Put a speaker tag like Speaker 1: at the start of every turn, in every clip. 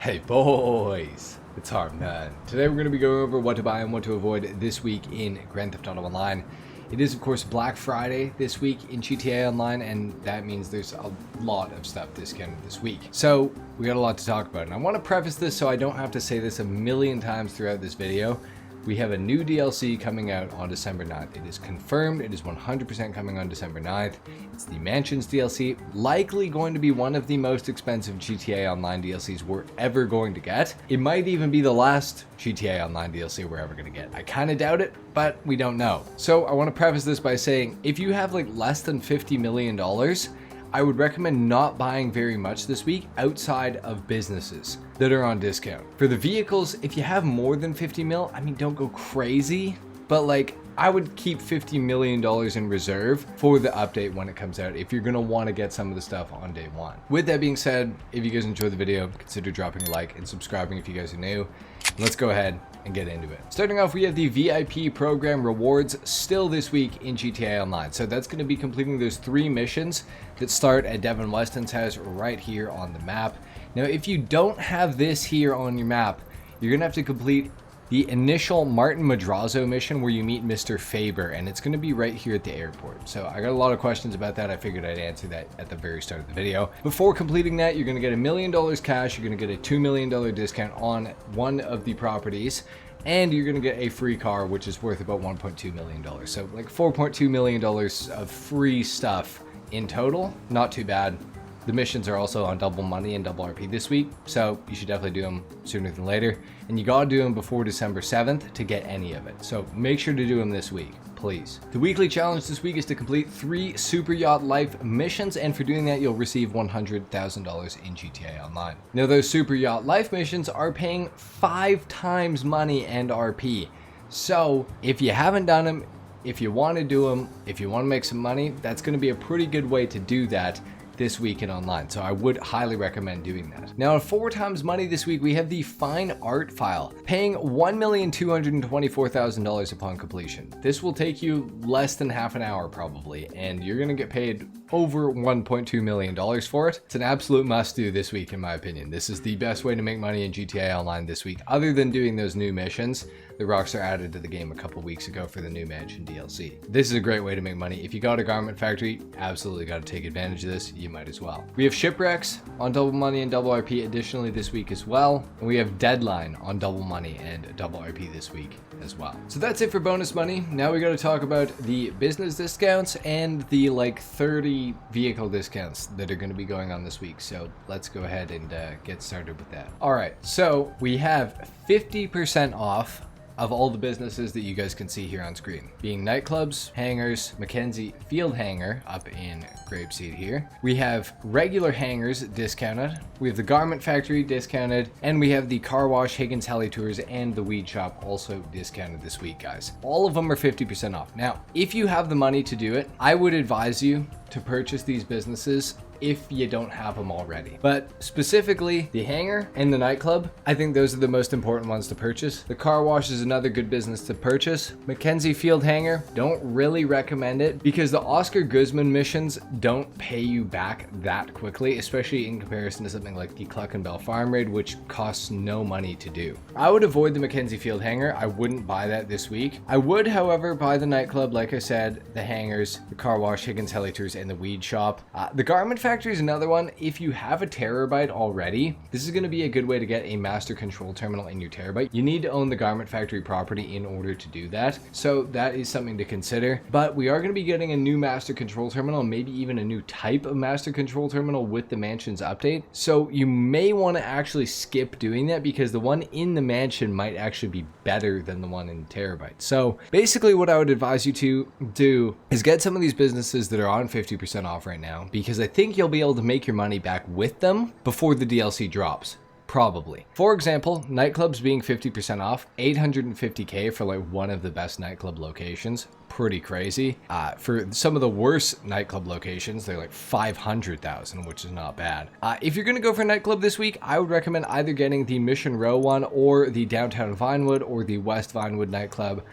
Speaker 1: Hey boys, it's HarmNone. Today we're going to be going over what to buy and what to avoid this week in Grand Theft Auto Online. It is of course Black Friday this week in GTA Online, and that means there's a lot of stuff discounted this week. So we got a lot to talk about, and I want to preface this so I don't have to say this a million times throughout this video. We have a new DLC coming out on December 9th. It is confirmed. It is 100% coming on December 9th. It's the Mansions DLC, likely going to be one of the most expensive GTA Online DLCs we're ever going to get. It might even be the last GTA Online DLC we're ever going to get. I kind of doubt it, but we don't know. So I want to preface this by saying, if you have like less than $50 million, I would recommend not buying very much this week outside of businesses that are on discount. For the vehicles, if you have more than 50 mil, I mean, don't go crazy, but like I would keep $50 million in reserve for the update when it comes out if you're gonna want to get some of the stuff on day one. With that being said, if you guys enjoyed the video, consider dropping a like and subscribing if you guys are new. Let's go ahead and get into it. Starting off, we have the VIP program rewards still this week in GTA Online. So that's going to be completing those 3 missions that start at Devin Weston's house right here on the map. Now, if you don't have this here on your map, you're going to have to complete the initial Martin Madrazo mission where you meet Mr. Faber, and it's going to be right here at the airport. So I got a lot of questions about that. I figured I'd answer that at the very start of the video. Before completing that, you're going to get $1 million cash. You're going to get a $2 million discount on one of the properties, and you're going to get a free car, which is worth about $1.2 million. So like $4.2 million of free stuff in total. Not too bad. The missions are also on double money and double RP this week, so you should definitely do them sooner than later. And you gotta do them before December 7th to get any of it. So make sure to do them this week, please. The weekly challenge this week is to complete 3 Super Yacht Life missions, and for doing that, you'll receive $100,000 in GTA Online. Now, those Super Yacht Life missions are paying 5 times money and RP. So if you haven't done them, if you want to do them, if you want to make some money, that's going to be a pretty good way to do that this week in online. So I would highly recommend doing that. Now, at 4 times money this week, we have the fine art file, paying $1,224,000 upon completion. This will take you less than half an hour probably, and you're gonna get paid over $1.2 million for it. It's an absolute must do this week, in my opinion. This is the best way to make money in GTA Online this week, other than doing those new missions that Rockstar added to the game a couple weeks ago for the new Mansion DLC. This is a great way to make money. If you got a garment factory, absolutely got to take advantage of this. You might as well. We have shipwrecks on double money and double RP additionally this week as well. And we have deadline on double money and double RP this week as well. So that's it for bonus money. Now we got to talk about the business discounts and the like 30 vehicle discounts that are going to be going on this week. So let's go ahead and get started with that. All right, so we have 50% off of all the businesses that you guys can see here on screen, being nightclubs, hangars, Mackenzie Field Hangar up in Grapeseed here. We have regular hangars discounted. We have the Garment Factory discounted, and we have the Car Wash, Higgins Heli Tours, and the Weed Shop also discounted this week, guys. All of them are 50% off. Now, if you have the money to do it, I would advise you to purchase these businesses if you don't have them already. But specifically the hangar and the nightclub, I think those are the most important ones to purchase. The car wash is another good business to purchase. Mackenzie Field Hangar, don't really recommend it because the Oscar Guzman missions don't pay you back that quickly, especially in comparison to something like the Cluckenbell Farm Raid, which costs no money to do. I would avoid the Mackenzie Field Hangar. I wouldn't buy that this week. I would, however, buy the nightclub, like I said, the hangars, the car wash, Higgins Heli Tours, and the weed shop. The Garment Factory is another one. If you have a terabyte already, this is going to be a good way to get a master control terminal in your terabyte. You need to own the Garment Factory property in order to do that, so that is something to consider. But we are going to be getting a new master control terminal, maybe even a new type of master control terminal with the Mansions update, so you may want to actually skip doing that because the one in the mansion might actually be better than the one in terabyte. So basically what I would advise you to do is get some of these businesses that are on 50% off right now, because I think you'll be able to make your money back with them before the DLC drops. Probably. For example, nightclubs being 50% off, $850K for like one of the best nightclub locations. Pretty crazy. For some of the worst nightclub locations, they're like $500,000, which is not bad. If you're gonna go for a nightclub this week, I would recommend either getting the Mission Row one or the Downtown Vinewood or the West Vinewood nightclub.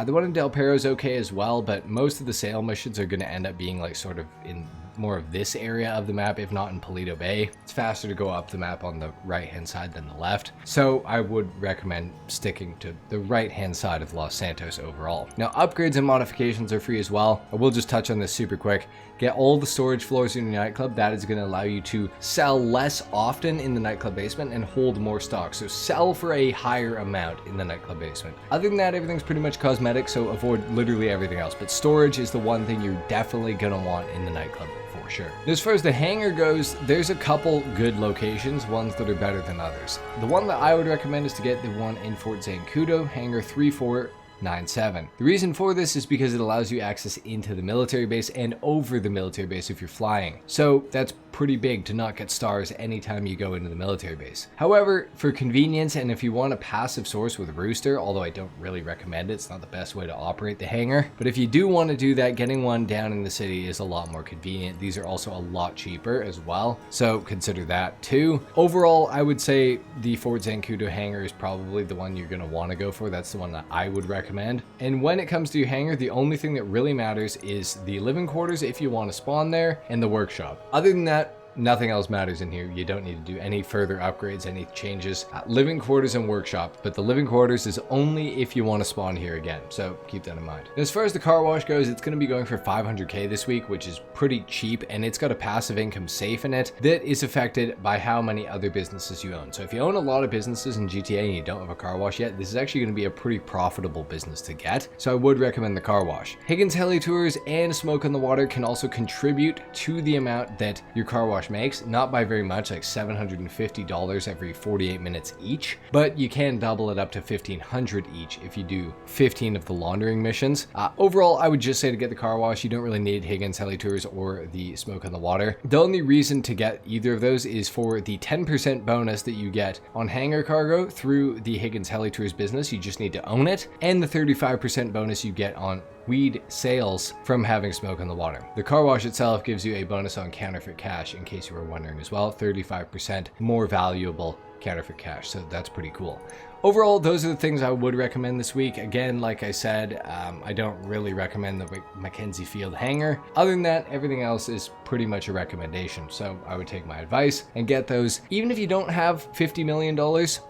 Speaker 1: The one in Del Perro is okay as well, but most of the sale missions are gonna end up being like sort of in more of this area of the map, if not in Paleto Bay. It's faster to go up the map on the right hand side than the left, so I would recommend sticking to the right hand side of Los Santos overall. Now, upgrades and modifications are free as well. I will just touch on this super quick. Get all the storage floors in your nightclub. That is going to allow you to sell less often in the nightclub basement and hold more stock. So sell for a higher amount in the nightclub basement. Other than that, everything's pretty much cosmetic, so avoid literally everything else. But storage is the one thing you're definitely going to want in the nightclub. For sure. As far as the hangar goes, there's a couple good locations, ones that are better than others. The one that I would recommend is to get the one in Fort Zancudo, hangar 3497. The reason for this is because it allows you access into the military base and over the military base if you're flying. So that's pretty big to not get stars anytime you go into the military base. However, for convenience and if you want a passive source with Rooster, although I don't really recommend it, it's not the best way to operate the hangar, but if you do want to do that, getting one down in the city is a lot more convenient. These are also a lot cheaper as well, so consider that too. Overall, I would say the Fort Zancudo hangar is probably the one you're going to want to go for. That's the one that I would recommend. And when it comes to your hangar, the only thing that really matters is the living quarters if you want to spawn there, and the workshop. Other than that, nothing else matters in here. You don't need to do any further upgrades, any changes. Living quarters and workshop, but the living quarters is only if you want to spawn here again, so keep that in mind. As far as the car wash goes, it's going to be going for 500k this week, which is pretty cheap, and it's got a passive income safe in it that is affected by how many other businesses you own. So if you own a lot of businesses in GTA and you don't have a car wash yet, this is actually going to be a pretty profitable business to get, so I would recommend the car wash. Higgins Heli Tours and Smoke on the Water can also contribute to the amount that your car wash makes, not by very much, like $750 every 48 minutes each, but you can double it up to $1,500 each if you do 15 of the laundering missions. Overall, I would just say to get the car wash, you don't really need Higgins Heli Tours or the Smoke on the Water. The only reason to get either of those is for the 10% bonus that you get on hangar cargo through the Higgins Heli Tours business. You just need to own it, and the 35% bonus you get on weed sales from having Smoke on the Water. The car wash itself gives you a bonus on counterfeit cash, in case you were wondering as well, 35% more valuable counterfeit cash, so that's pretty cool. Overall, those are the things I would recommend this week. Again, like I said, I don't really recommend the Mackenzie Field hangar. Other than that, everything else is pretty much a recommendation, so I would take my advice and get those. Even if you don't have $50 million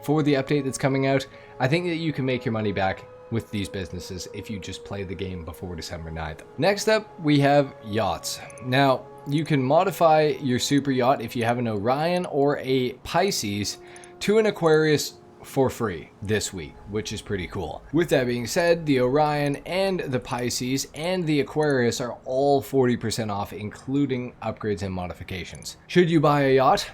Speaker 1: for the update that's coming out, I think that you can make your money back with these businesses if you just play the game before December 9th. Next up, we have yachts. Now, you can modify your super yacht if you have an Orion or a Pisces to an Aquarius for free this week, which is pretty cool. With that being said, the Orion and the Pisces and the Aquarius are all 40% off, including upgrades and modifications. Should you buy a yacht?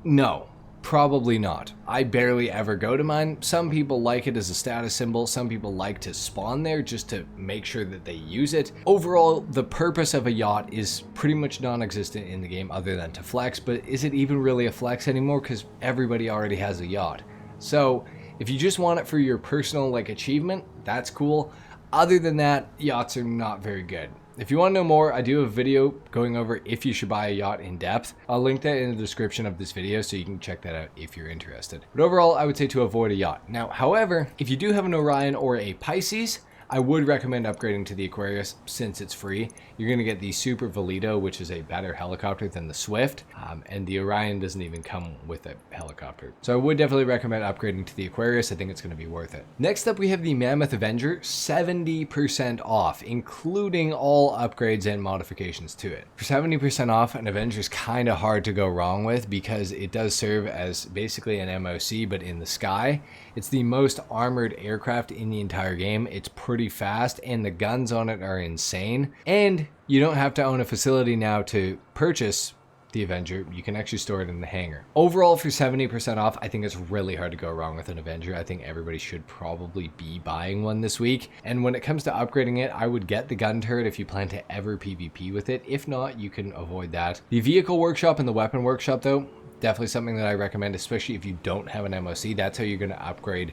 Speaker 1: No. Probably not. I barely ever go to mine. Some people like it as a status symbol. Some people like to spawn there just to make sure that they use it. Overall, the purpose of a yacht is pretty much non-existent in the game other than to flex, but is it even really a flex anymore? Because everybody already has a yacht. So if you just want it for your personal achievement, that's cool. Other than that, yachts are not very good. If you want to know more, I do have a video going over if you should buy a yacht in depth. I'll link that in the description of this video so you can check that out if you're interested. But overall, I would say to avoid a yacht. Now, however, if you do have an Orion or a Pisces, I would recommend upgrading to the Aquarius since it's free. You're going to get the Super Valito, which is a better helicopter than the Swift, and the Orion doesn't even come with a helicopter. So I would definitely recommend upgrading to the Aquarius. I think it's going to be worth it. Next up, we have the Mammoth Avenger, 70% off, including all upgrades and modifications to it. For 70% off, an Avenger is kind of hard to go wrong with because it does serve as basically an MOC, but in the sky. It's the most armored aircraft in the entire game. It's pretty fast, and the guns on it are insane. And you don't have to own a facility now to purchase the Avenger. You can actually store it in the hangar. Overall, for 70% off, I think it's really hard to go wrong with an Avenger. I think everybody should probably be buying one this week. And when it comes to upgrading it, I would get the gun turret if you plan to ever PvP with it. If not, you can avoid that. The vehicle workshop and the weapon workshop, though, definitely something that I recommend, especially if you don't have an MOC. That's how you're going to upgrade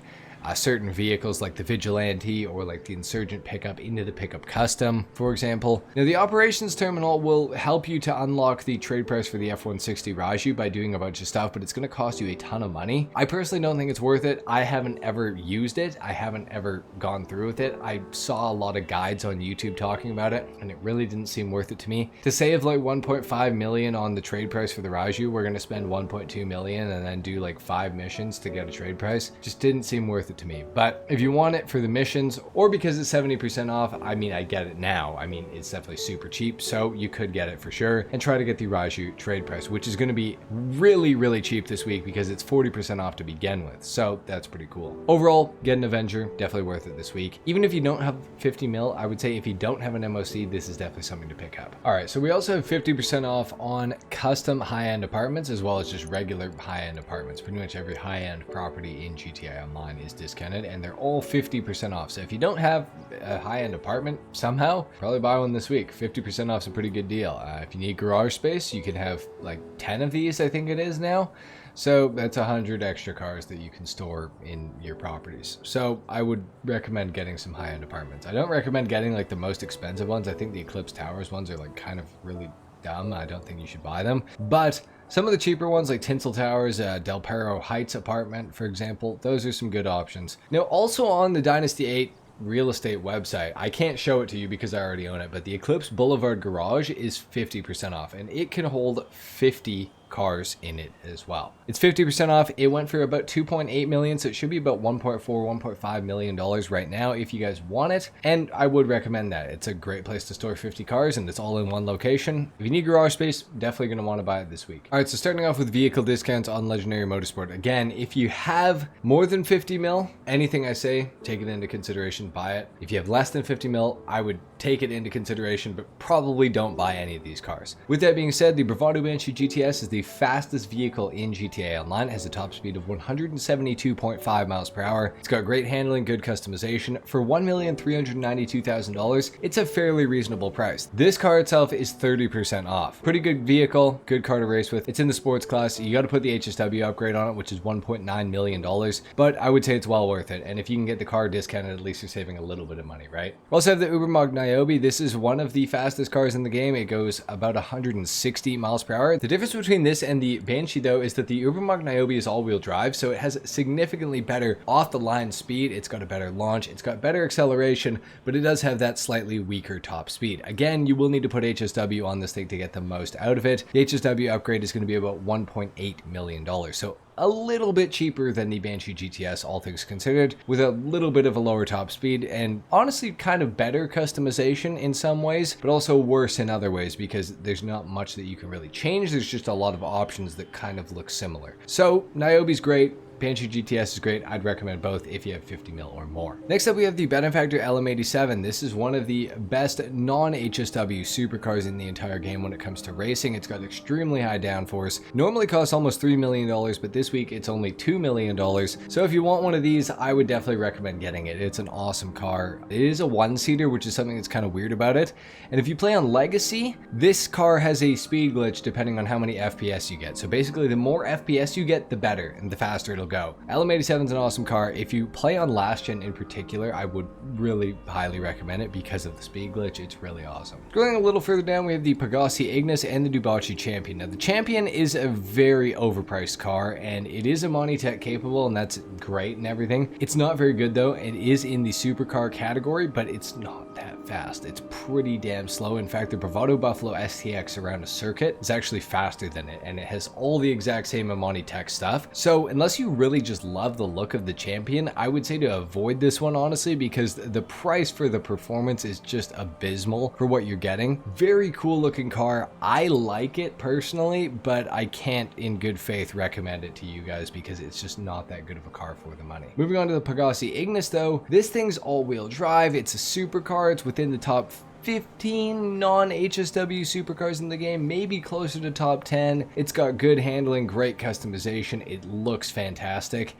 Speaker 1: certain vehicles like the Vigilante or like the Insurgent pickup into the pickup custom, for example. Now the operations terminal will help you to unlock the trade price for the F-160 Raju by doing a bunch of stuff, but it's going to cost you a ton of money. I personally don't think it's worth it. I haven't ever used it. I haven't ever gone through with it. I saw a lot of guides on YouTube talking about it, and it really didn't seem worth it to me. To save like 1.5 million on the trade price for the Raju, we're going to spend 1.2 million and then do like 5 missions to get a trade price. Just didn't seem worth it to me. But if you want it for the missions or because it's 70% off, I mean, I get it now. I mean, it's definitely super cheap, so you could get it for sure and try to get the Raju trade price, which is going to be really, really cheap this week because it's 40% off to begin with. So that's pretty cool. Overall, get an Avenger, definitely worth it this week. Even if you don't have 50 mil, I would say if you don't have an MOC, this is definitely something to pick up. All right, so we also have 50% off on custom high-end apartments as well as just regular high-end apartments. Pretty much every high-end property in GTA Online is discounted and they're all 50% off. So if you don't have a high-end apartment somehow, probably buy one this week. 50% off is a pretty good deal. If you need garage space, you can have like 10 of these, I think it is now. So that's 100 extra cars that you can store in your properties. So I would recommend getting some high-end apartments. I don't recommend getting like the most expensive ones. I think the Eclipse Towers ones are like kind of really dumb. I don't think you should buy them. But some of the cheaper ones like Tinsel Towers, Del Perro Heights apartment, for example, those are some good options. Now also on the Dynasty 8 real estate website, I can't show it to you because I already own it, but the Eclipse Boulevard Garage is 50% off and it can hold 50 cars in it as well. It's 50% off. It went for about 2.8 million, so it should be about 1.5 million dollars right now if you guys want it, and I would recommend that. It's a great place to store 50 cars and it's all in one location. If you need garage space, definitely going to want to buy it this week. All right, so starting off with vehicle discounts on Legendary Motorsport. Again, if you have more than 50 mil, anything I say, take it into consideration, buy it. If you have less than 50 mil, I would take it into consideration, but probably don't buy any of these cars. With that being said, the Bravado Banshee GTS is the fastest vehicle in GTA Online. It has a top speed of 172.5 miles per hour. It's got great handling, good customization. For $1,392,000, it's a fairly reasonable price. This car itself is 30% off. Pretty good vehicle, good car to race with. It's in the sports class. You got to put the HSW upgrade on it, which is $1.9 million, but I would say it's well worth it. And if you can get the car discounted, at least you're saving a little bit of money, right? We also have the Ubermog Niobe. This is one of the fastest cars in the game. It goes about 160 miles per hour. The difference between this and the Banshee though is that the Ubermog Niobe is all-wheel drive, so it has significantly better off-the-line speed. It's got a better launch, it's got better acceleration, but it does have that slightly weaker top speed. Again, you will need to put HSW on this thing to get the most out of it. The HSW upgrade is going to be about $1.8 million, so a little bit cheaper than the Banshee GTS, all things considered, with a little bit of a lower top speed and honestly kind of better customization in some ways, but also worse in other ways because there's not much that you can really change. There's just a lot of options that kind of look similar. So Niobe's great. Banshee GTS is great. I'd recommend both if you have 50 mil or more. Next up, we have the Benefactor LM87. This is one of the best non-HSW supercars in the entire game when it comes to racing. It's got extremely high downforce. Normally costs almost $3 million, but this week it's only $2 million. So if you want one of these, I would definitely recommend getting it. It's an awesome car. It is a one-seater, which is something that's kind of weird about it. And if you play on Legacy, this car has a speed glitch depending on how many FPS you get. So basically, the more FPS you get, the better and the faster it'll go. LM87 is an awesome car. If you play on last gen in particular, I would really highly recommend it because of the speed glitch. It's really awesome. Going a little further down, we have the Pegassi Ignis and the Dubocci Champion. Now the Champion is a very overpriced car and it is a Monitech capable, and that's great and everything. It's not very good though. It is in the supercar category, but it's not that fast. It's pretty damn slow. In fact, the Bravado Buffalo STX around a circuit is actually faster than it, and it has all the exact same Amani Tech stuff. So unless you really just love the look of the Champion, I would say to avoid this one, honestly, because the price for the performance is just abysmal for what you're getting. Very cool looking car. I like it personally, but I can't in good faith recommend it to you guys because it's just not that good of a car for the money. Moving on to the Pegassi Ignis though, this thing's all-wheel drive. It's a supercar. It's within the top 15 non-HSW supercars in the game, maybe closer to top 10. It's got good handling, great customization. It looks fantastic.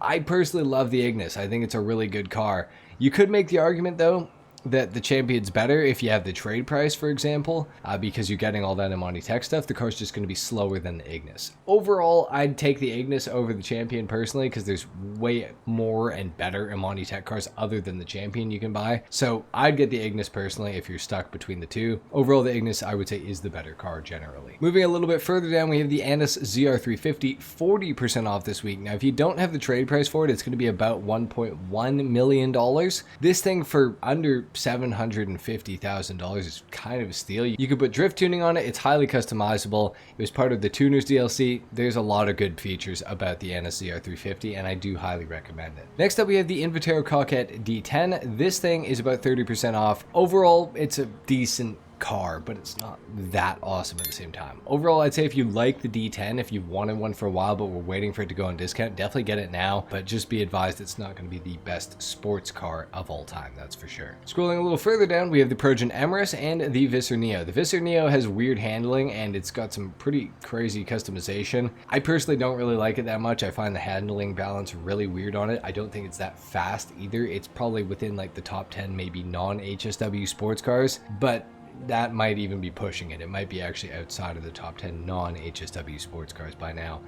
Speaker 1: I personally love the Ignis. I think it's a really good car. You could make the argument though, that the Champion's better if you have the trade price, for example, because you're getting all that Amani Tech stuff. The car's just going to be slower than the Ignis. Overall, I'd take the Ignis over the Champion personally, because there's way more and better Amani Tech cars other than the Champion you can buy. So I'd get the Ignis personally if you're stuck between the two. Overall, the Ignis, I would say, is the better car generally. Moving a little bit further down, we have the Annis ZR350, 40% off this week. Now, if you don't have the trade price for it, it's going to be about $1.1 million. This thing for under $750,000 is kind of a steal. You could put drift tuning on it. It's highly customizable. It was part of the Tuners DLC. There's a lot of good features about the Annis ZR350, and I do highly recommend it. Next up, we have the Invitero Coquette D10. This thing is about 30% off. Overall, it's a decent car, but it's not that awesome at the same time. Overall, I'd say if you like the D10, if you've wanted one for a while but were waiting for it to go on discount, definitely get it now, but just be advised it's not going to be the best sports car of all time, that's for sure. Scrolling a little further down, we have the Progen Emrys and the Visser Neo. The Visser Neo has weird handling and it's got some pretty crazy customization. I personally don't really like it that much. I find the handling balance really weird on it. I don't think it's that fast either. It's probably within like the top 10 maybe non-HSW sports cars, but that might even be pushing it. It might be actually outside of the top 10 non-HSW sports cars by now.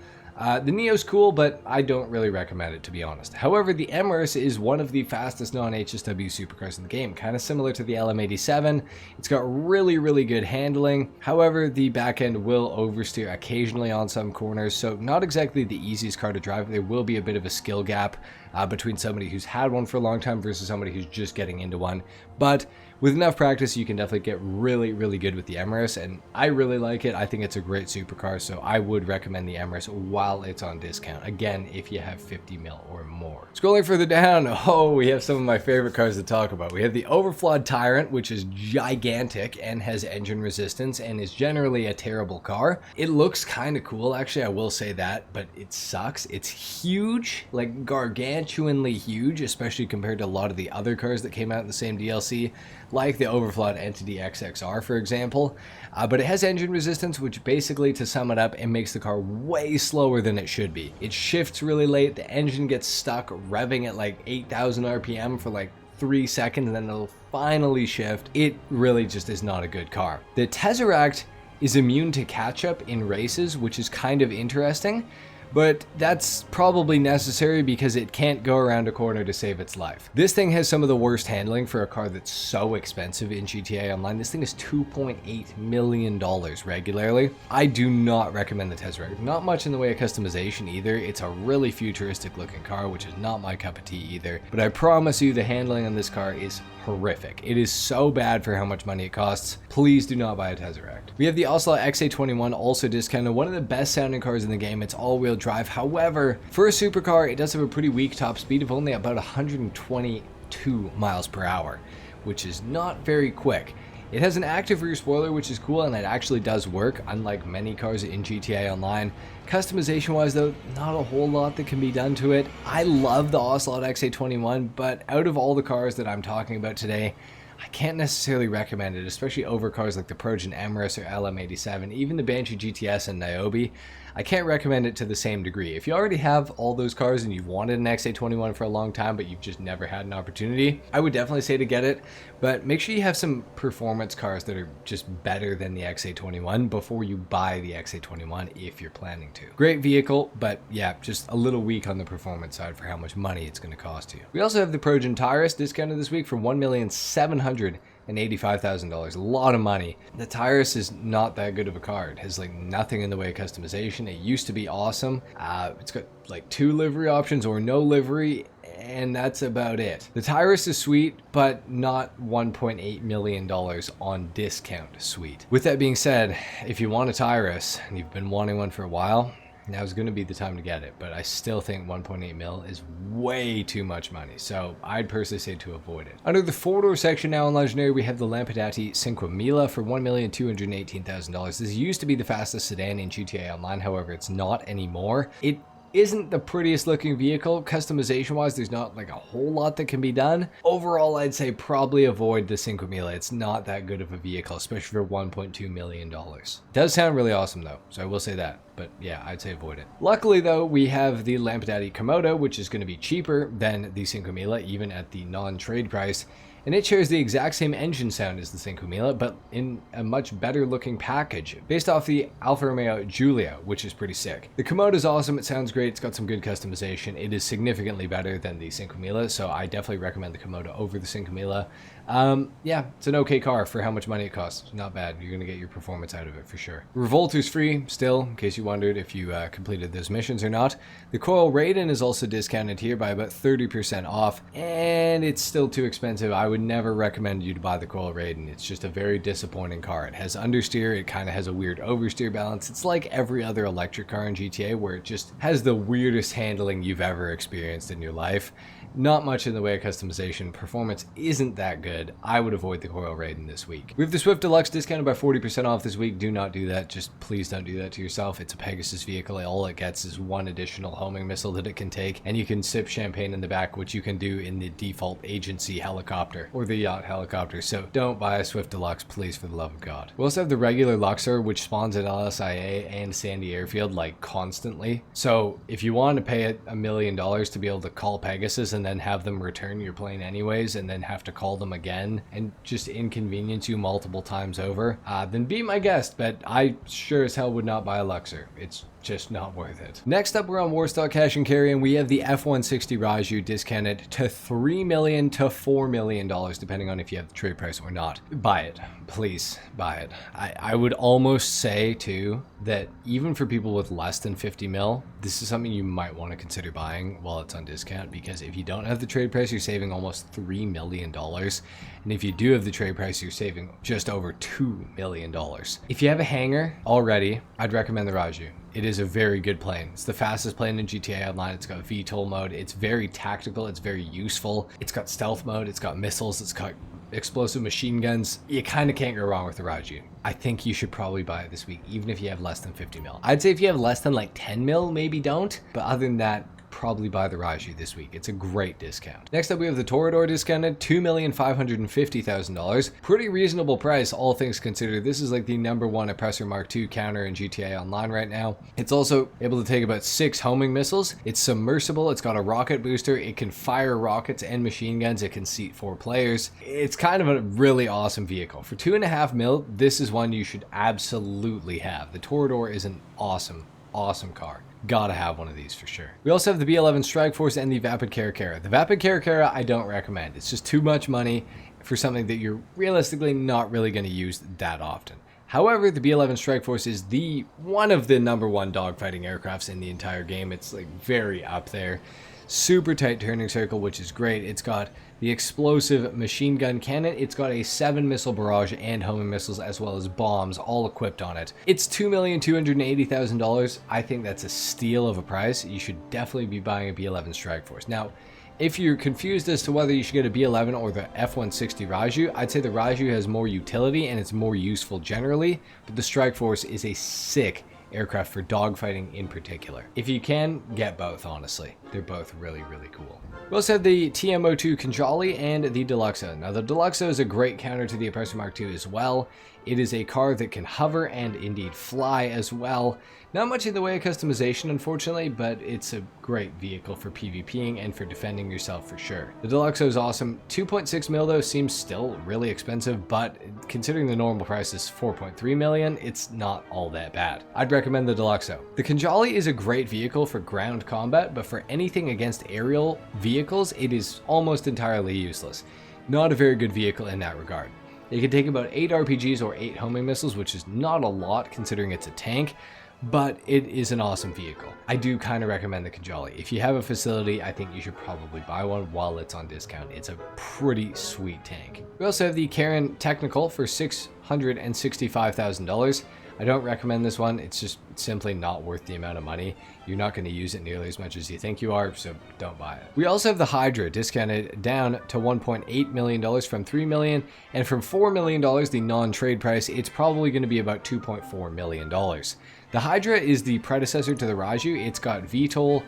Speaker 1: The Neo's cool, but I don't really recommend it, to be honest. However, the Emrys is one of the fastest non-HSW supercars in the game, kind of similar to the LM87. It's got really, really good handling. However, the back end will oversteer occasionally on some corners, so not exactly the easiest car to drive. There will be a bit of a skill gap between somebody who's had one for a long time versus somebody who's just getting into one. But with enough practice, you can definitely get really, really good with the Emrys, and I really like it. I think it's a great supercar, so I would recommend the Emrys while it's on discount. Again, if you have 50 mil or more. Scrolling further down, we have some of my favorite cars to talk about. We have the Overflawed Tyrant, which is gigantic and has engine resistance and is generally a terrible car. It looks kind of cool, actually, I will say that, but it sucks. It's huge, like gargantuanly huge, especially compared to a lot of the other cars that came out in the same DLC, like the Overflawed Entity XXR, for example. But it has engine resistance, which basically, to sum it up, it makes the car way slower than it should be. It shifts really late, the engine gets stuck revving at like 8,000 RPM for like 3 seconds, and then it'll finally shift. It really just is not a good car. The Tesseract is immune to catch-up in races, which is kind of interesting. But that's probably necessary because it can't go around a corner to save its life. This thing has some of the worst handling for a car that's so expensive in GTA Online. This thing is $2.8 million regularly. I do not recommend the Tesseract. Not much in the way of customization either. It's a really futuristic looking car, which is not my cup of tea either. But I promise you the handling on this car is horrific. It is so bad for how much money it costs. Please do not buy a Tesseract. We have the Ocelot XA21, also discounted, one of the best sounding cars in the game. It's all-wheel drive. However, for a supercar, it does have a pretty weak top speed of only about 122 miles per hour, which is not very quick. It has an active rear spoiler, which is cool, and it actually does work, unlike many cars in GTA Online. Customization-wise, though, not a whole lot that can be done to it. I love the Ocelot XA21, but out of all the cars that I'm talking about today, I can't necessarily recommend it, especially over cars like the Progen Emrys or LM87, even the Banshee GTS and Niobe. I can't recommend it to the same degree. If you already have all those cars and you've wanted an XA21 for a long time, but you've just never had an opportunity, I would definitely say to get it, but make sure you have some performance cars that are just better than the XA21 before you buy the XA21 if you're planning to. Great vehicle, but yeah, just a little weak on the performance side for how much money it's going to cost you. We also have the Progen Tyrus discounted this week for $1,785,000, a lot of money. The Tyrus is not that good of a car. It has like nothing in the way of customization. It used to be awesome. It's got like 2 livery options or no livery, and that's about it. The Tyrus is sweet, but not $1.8 million on discount sweet. With that being said, if you want a Tyrus and you've been wanting one for a while, now's going to be the time to get it, but I still think 1.8 mil is way too much money, so I'd personally say to avoid it. Under the 4-door section now in Legendary, we have the Lampadati Cinquemila for $1,218,000. This used to be the fastest sedan in GTA Online, however, it's not anymore. It isn't the prettiest looking vehicle. Customization wise, there's not like a whole lot that can be done. Overall, I'd say probably avoid the Cinquemila. It's not that good of a vehicle, especially for $1.2 million. It does sound really awesome though, so I will say that. But yeah, I'd say avoid it. Luckily though, we have the Lampadati Komodo, which is going to be cheaper than the Cinquemila, even at the non-trade price. and it shares the exact same engine sound as the Cinco Mille, but in a much better looking package, based off the Alfa Romeo Giulia, which is pretty sick. The Komodo is awesome, it sounds great, it's got some good customization, it is significantly better than the Cinco Mille, so I definitely recommend the Komodo over the Cinco Mille. Yeah, it's an okay car for how much money it costs. Not bad. You're gonna get your performance out of it for sure. Revolter's free still, in case you wondered if you completed those missions or not. The Coil Raiden is also discounted here by about 30% off, and it's still too expensive. I would never recommend you to buy the Coil Raiden. It's just a very disappointing car. It has understeer, it kind of has a weird oversteer balance. It's like every other electric car in GTA, where it just has the weirdest handling you've ever experienced in your life. Not much in the way of customization. Performance isn't that good. I would avoid the Coil Raiden this week. We have the Swift Deluxe discounted by 40% off this week. Do not do that. Just please don't do that to yourself. It's a Pegasus vehicle. All it gets is one additional homing missile that it can take, and you can sip champagne in the back, which you can do in the default agency helicopter or the yacht helicopter. So don't buy a Swift Deluxe, please, for the love of God. We also have the regular ROCKSTAR, which spawns at LSIA and Sandy Airfield like constantly. So if you want to pay $1 million to be able to call Pegasus and then have them return your plane anyways, and then have to call them again and just inconvenience you multiple times over, then be my guest, but I sure as hell would not buy a Luxor. It's just not worth it. Next up, we're on Warstock Cash and Carry, and we have the F-160 Raju discounted to $3 million to $4 million, depending on if you have the trade price or not. Buy it. Please buy it. I would almost say too that even for people with less than 50 mil, this is something you might want to consider buying while it's on discount, because if you don't have the trade price, you're saving almost $3 million. And if you do have the trade price, you're saving just over $2 million. If you have a hangar already, I'd recommend the Raju. It is a very good plane. It's the fastest plane in GTA Online. It's got VTOL mode. It's very tactical. It's very useful. It's got stealth mode. It's got missiles. It's got explosive machine guns. You kind of can't go wrong with the Raju. I think you should probably buy it this week, even if you have less than 50 mil. I'd say if you have less than like 10 mil, maybe don't. But other than that, probably buy the Raju this week. It's a great discount. Next up, we have the Toreador discounted, $2,550,000. Pretty reasonable price, all things considered. This is like the #1 Oppressor Mark II counter in GTA Online right now. It's also able to take about 6 homing missiles. It's submersible. It's got a rocket booster. It can fire rockets and machine guns. It can seat 4 players. It's kind of a really awesome vehicle. For $2.5 mil, this is one you should absolutely have. The Toreador is an awesome car. Gotta have one of these for sure. We also have the B-11 Strike Force and the Vapid Caracara. The Vapid Caracara I don't recommend. It's just too much money for something that you're realistically not really going to use that often. However, the B-11 Strike Force is one of the #1 dogfighting aircrafts in the entire game. It's like very up there. Super tight turning circle, which is great. It's got the explosive machine gun cannon. It's got a 7 missile barrage and homing missiles, as well as bombs, all equipped on it. It's $2,280,000. I think that's a steal of a price. You should definitely be buying a B-11 Strike Force. Now, if you're confused as to whether you should get a B-11 or the F-160 Raju, I'd say the Raju has more utility and it's more useful generally, but the Strike Force is a sick aircraft for dogfighting in particular. If you can, get both, honestly. They're both really, really cool. We also have the TMO2 Kinjali and the Deluxo. Now, the Deluxo is a great counter to the Oppressor Mark II as well. It is a car that can hover and indeed fly as well. Not much in the way of customization, unfortunately, but it's a great vehicle for PvPing and for defending yourself for sure. The Deluxo is awesome. 2.6 mil though seems still really expensive, but considering the normal price is 4.3 million, it's not all that bad. I'd recommend the Deluxo. The Kinjali is a great vehicle for ground combat, but for anything against aerial vehicles, it is almost entirely useless. Not a very good vehicle in that regard. It can take about 8 RPGs or 8 homing missiles, which is not a lot considering it's a tank, but it is an awesome vehicle. I do kind of recommend the Kinjali. If you have a facility, I think you should probably buy one while it's on discount. It's a pretty sweet tank. We also have the Karen Technical for $665,000. I don't recommend this one. It's just simply not worth the amount of money. You're not going to use it nearly as much as you think you are, so don't buy it. We also have the Hydra discounted down to $1.8 million from $3 million, and from $4 million, the non-trade price, it's probably going to be about $2.4 million. The Hydra is the predecessor to the Raju. It's got VTOL.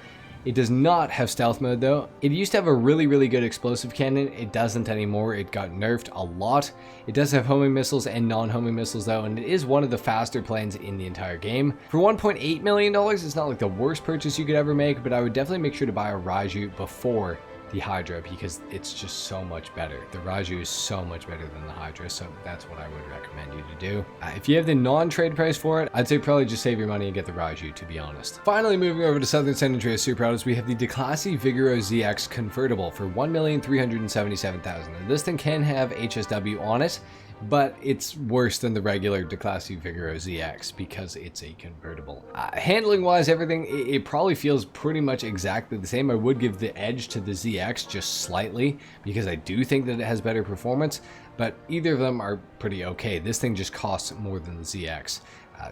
Speaker 1: It does not have stealth mode though. It used to have a really, really good explosive cannon. It doesn't anymore. It got nerfed a lot. It does have homing missiles and non-homing missiles though, and it is one of the faster planes in the entire game. For $1.8 million, it's not like the worst purchase you could ever make, but I would definitely make sure to buy a Raju before the Hydra because it's just so much better. The Raju is so much better than the Hydra, so that's what I would recommend you to do. If you have the non-trade price for it, I'd say probably just save your money and get the Raju, to be honest. Finally, moving over to Southern San Andreas Super Autos, we have the Declasse Vigoro ZX convertible for $1,377,000. Now, this thing can have HSW on it, but it's worse than the regular Declasse Vigoro ZX because it's a convertible. Handling wise, everything, it probably feels pretty much exactly the same. I would give the edge to the ZX just slightly because I do think that it has better performance, but either of them are pretty okay. This thing just costs more than the ZX,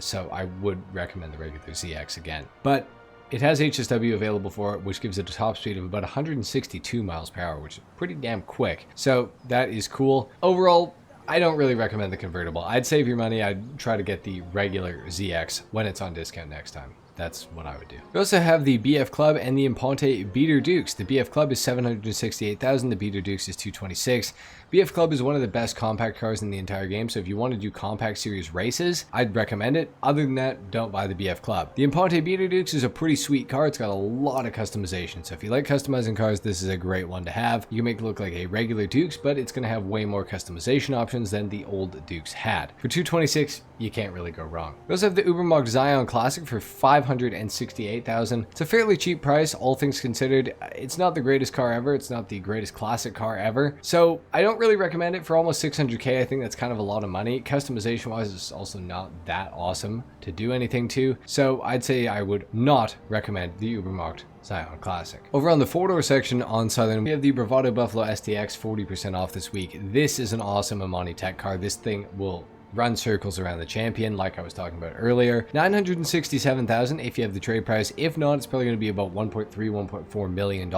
Speaker 1: so I would recommend the regular ZX again. But it has HSW available for it, which gives it a top speed of about 162 miles per hour, which is pretty damn quick. So that is cool. Overall, I don't really recommend the convertible. I'd save your money. I'd try to get the regular ZX when it's on discount next time. That's what I would do. We also have the BF Club and the Imponte Beater Dukes. The BF Club is $768,000. The Beater Dukes is $226,000. BF Club is one of the best compact cars in the entire game, so if you want to do compact series races, I'd recommend it. Other than that, don't buy the BF Club. The Imponte Beater Dukes is a pretty sweet car. It's got a lot of customization, so if you like customizing cars, this is a great one to have. You can make it look like a regular Dukes, but it's going to have way more customization options than the old Dukes had. For $226,000, you can't really go wrong. We also have the Ubermacht Zion Classic for $568,000. It's a fairly cheap price, all things considered. It's not the greatest car ever. It's not the greatest classic car ever. So I don't really recommend it for almost $600K. I think that's kind of a lot of money. Customization wise, it's also not that awesome to do anything to. So I'd say I would not recommend the Ubermacht Zion Classic. Over on the four-door section on Southern, we have the Bravado Buffalo STX 40% off this week. This is an awesome Amani Tech car. This thing will run circles around the champion like I was talking about earlier. $967,000 if you have the trade price. If not, it's probably going to be about $1.4 million.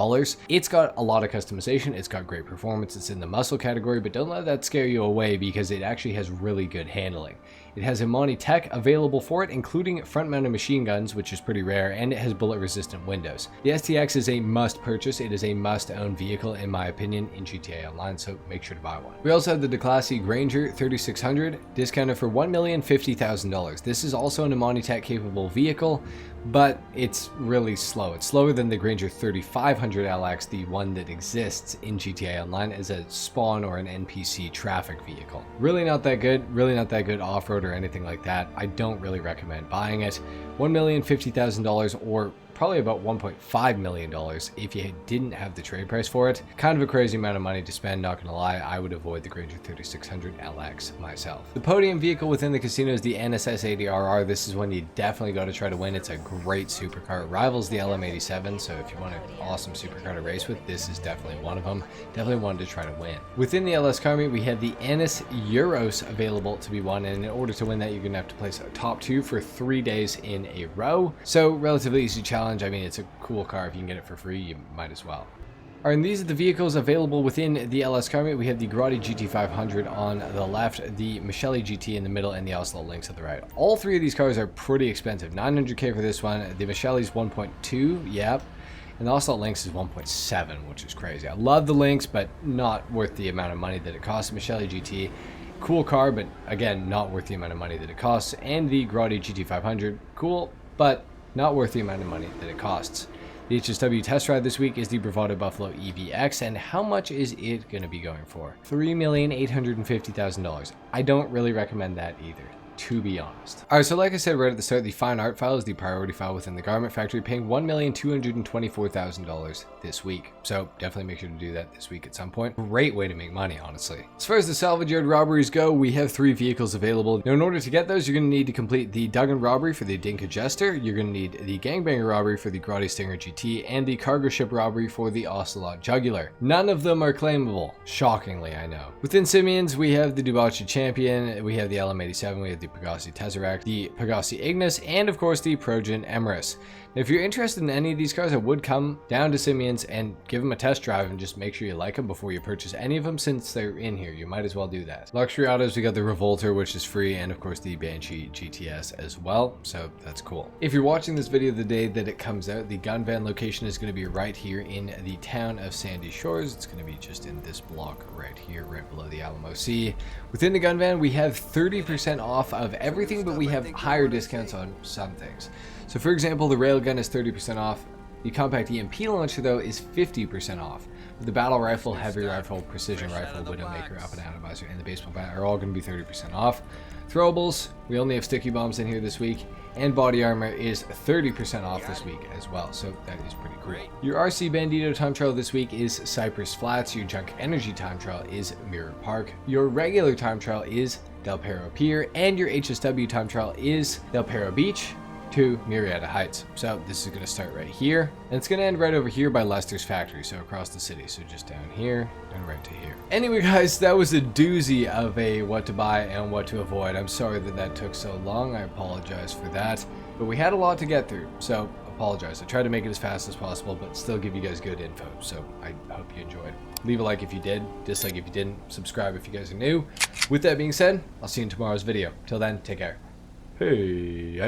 Speaker 1: It's got a lot of customization. It's got great performance. It's in the muscle category, but don't let that scare you away because it actually has really good handling. It has Amani Tech available for it, including front-mounted machine guns, which is pretty rare, and it has bullet-resistant windows. The STX is a must-purchase. It is a must-own vehicle, in my opinion, in GTA Online, so make sure to buy one. We also have the Declasse Granger 3600, discounted for $1,050,000. This is also an Amani Tech-capable vehicle, but it's really slow. It's slower than the Granger 3500 LX, the one that exists in GTA Online as a spawn or an NPC traffic vehicle. Really not that good off-road or anything like that. I don't really recommend buying it. $1,050,000 or probably about $1.5 million if you didn't have the trade price for it. Kind of a crazy amount of money to spend, not gonna lie. I would avoid the Granger 3600 LX myself. The podium vehicle within the casino is the NSS 80RR. This is one you definitely got to try to win. It's a great supercar. It rivals the LM87, so if you want an awesome supercar to race with, this is definitely one of them. Definitely one to try to win. Within the LS car meet, we have the Ennis Euros available to be won, and in order to win that, you're gonna have to place a top 2 for 3 days in a row. So relatively easy challenge. I mean, it's a cool car. If you can get it for free, you might as well. All right, and these are the vehicles available within the LS car meet. We have the Grotti GT500 on the left, the Michele GT in the middle, and the Oslo Lynx on the right. All three of these cars are pretty expensive. $900K for this one. The Michele's 1.2, yep. And the Oslo Lynx is 1.7, which is crazy. I love the Lynx, but not worth the amount of money that it costs. Michele GT, cool car, but again, not worth the amount of money that it costs. And the Grotti GT500, cool, but not worth the amount of money that it costs. The HSW test ride this week is the Bravado Buffalo EVX, and how much is it going to be going for? $3,850,000. I don't really recommend that either, to be honest. All right, so like I said right at the start, the fine art file is the priority file within the garment factory, paying $1,224,000 this week. So definitely make sure to do that this week at some point. Great way to make money, honestly. As far as the salvage yard robberies go, we have 3 vehicles available. Now, in order to get those, you're going to need to complete the Duggan robbery for the Dinka Jester. You're going to need the Gangbanger robbery for the Grotti Stinger GT, and the cargo ship robbery for the Ocelot Jugular. None of them are claimable. Shockingly, I know. Within Simeon's, we have the Dubauchi Champion, we have the LM87, we have the Pegassi Tesseract, the Pegassi Ignis, and of course the Progen Emrys. Now, if you're interested in any of these cars, I would come down to Simeon's and give them a test drive and just make sure you like them before you purchase any of them, since they're in here. You might as well do that. Luxury autos, we got the Revolter, which is free, and of course the Banshee GTS as well, so that's cool. If you're watching this video the day that it comes out, the gun van location is going to be right here in the town of Sandy Shores. It's going to be just in this block right here, right below the Alamo Sea. Within the gun van, we have 30% off of everything, but we have higher discounts on some things. So for example, the railgun is 30% off. The compact EMP launcher though is 50% off. The battle rifle, heavy rifle, precision rifle, widowmaker, up and atomizer, and the baseball bat are all going to be 30% off. Throwables, we only have sticky bombs in here this week, and body armor is 30% off this week as well, so that is pretty cool. Your RC Bandito time trial this week is Cypress Flats, your Junk Energy time trial is Mirror Park, your regular time trial is Del Perro Pier, and your HSW time trial is Del Perro Beach to Murrieta Heights. So this is going to start right here, and it's going to end right over here by Lester's factory, so across the city, so just down here and right to here. Anyway guys, that was a doozy of a what to buy and what to avoid. I'm sorry that that took so long, I apologize for that, but we had a lot to get through, so apologize. I tried to make it as fast as possible, but still give you guys good info, so I hope you enjoyed. Leave a like if you did, dislike if you didn't, subscribe if you guys are new. With that being said, I'll see you in tomorrow's video. Till then, take care. Hey,